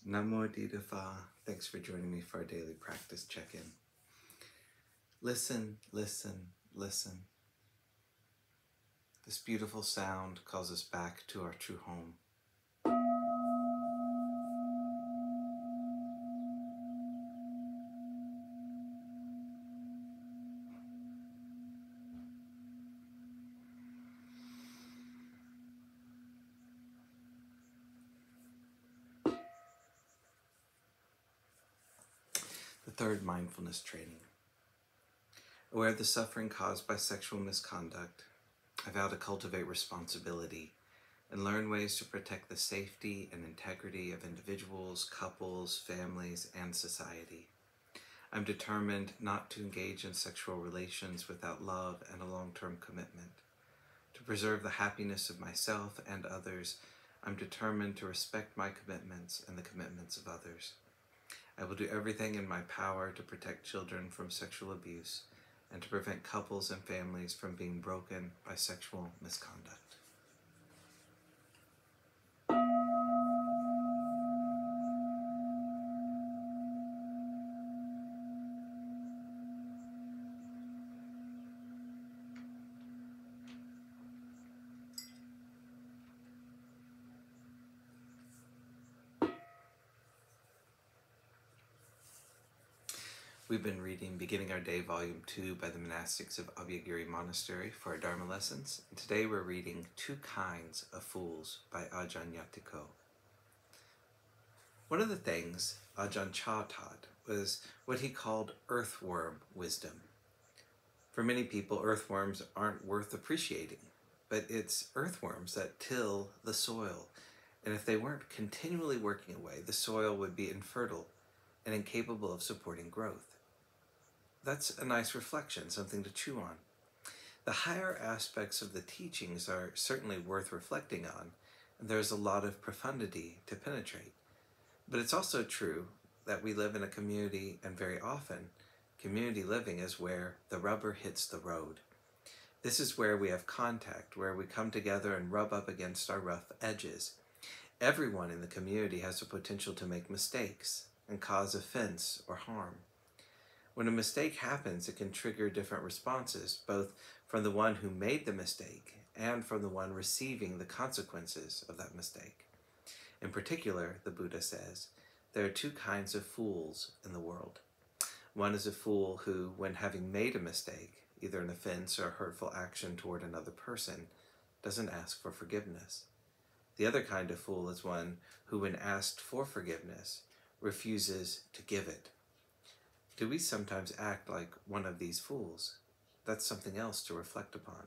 Namo Phat. Thanks for joining me for our daily practice check-in. Listen, listen, listen. This beautiful sound calls us back to our true home. The third mindfulness training. Aware of the suffering caused by sexual misconduct, I vow to cultivate responsibility and learn ways to protect the safety and integrity of individuals, couples, families, and society. I'm determined not to engage in sexual relations without love and a long-term commitment. To preserve the happiness of myself and others, I'm determined to respect my commitments and the commitments of others. I will do everything in my power to protect children from sexual abuse and to prevent couples and families from being broken by sexual misconduct. We've been reading Beginning Our Day, Volume 2 by the monastics of Abhayagiri Monastery for our Dharma lessons. And today we're reading Two Kinds of Fools by Ajahn Yatiko. One of the things Ajahn Chah taught was what he called earthworm wisdom. For many people, earthworms aren't worth appreciating, but it's earthworms that till the soil. And if they weren't continually working away, the soil would be infertile and incapable of supporting growth. That's a nice reflection, something to chew on. The higher aspects of the teachings are certainly worth reflecting on, and there's a lot of profundity to penetrate. But it's also true that we live in a community, and very often, community living is where the rubber hits the road. This is where we have contact, where we come together and rub up against our rough edges. Everyone in the community has the potential to make mistakes and cause offense or harm. When a mistake happens, it can trigger different responses, both from the one who made the mistake and from the one receiving the consequences of that mistake. In particular, the Buddha says, there are two kinds of fools in the world. One is a fool who, when having made a mistake, either an offense or a hurtful action toward another person, doesn't ask for forgiveness. The other kind of fool is one who, when asked for forgiveness, refuses to give it. Do we sometimes act like one of these fools? That's something else to reflect upon.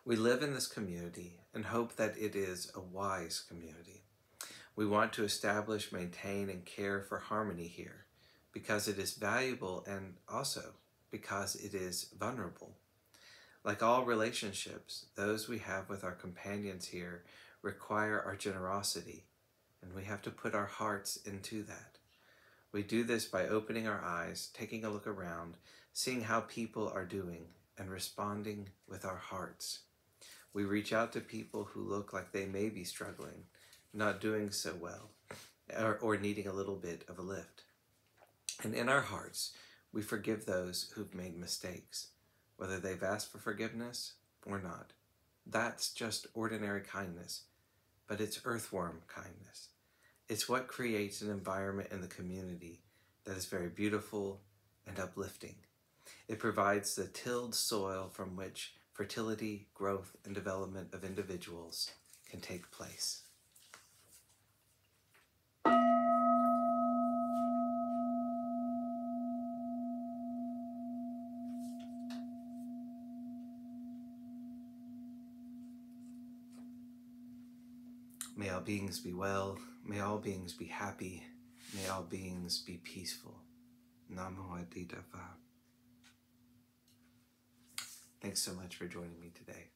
We live in this community and hope that it is a wise community. We want to establish, maintain, and care for harmony here because it is valuable and also because it is vulnerable. Like all relationships, those we have with our companions here require our generosity, and we have to put our hearts into that. We do this by opening our eyes, taking a look around, seeing how people are doing, and responding with our hearts. We reach out to people who look like they may be struggling, not doing so well, or needing a little bit of a lift. And in our hearts, we forgive those who've made mistakes, whether they've asked for forgiveness or not. That's just ordinary kindness, but it's earthworm kindness. It's what creates an environment in the community that is very beautiful and uplifting. It provides the tilled soil from which fertility, growth, and development of individuals can take place. May all beings be well, may all beings be happy, may all beings be peaceful. Namo Phat. Thanks so much for joining me today.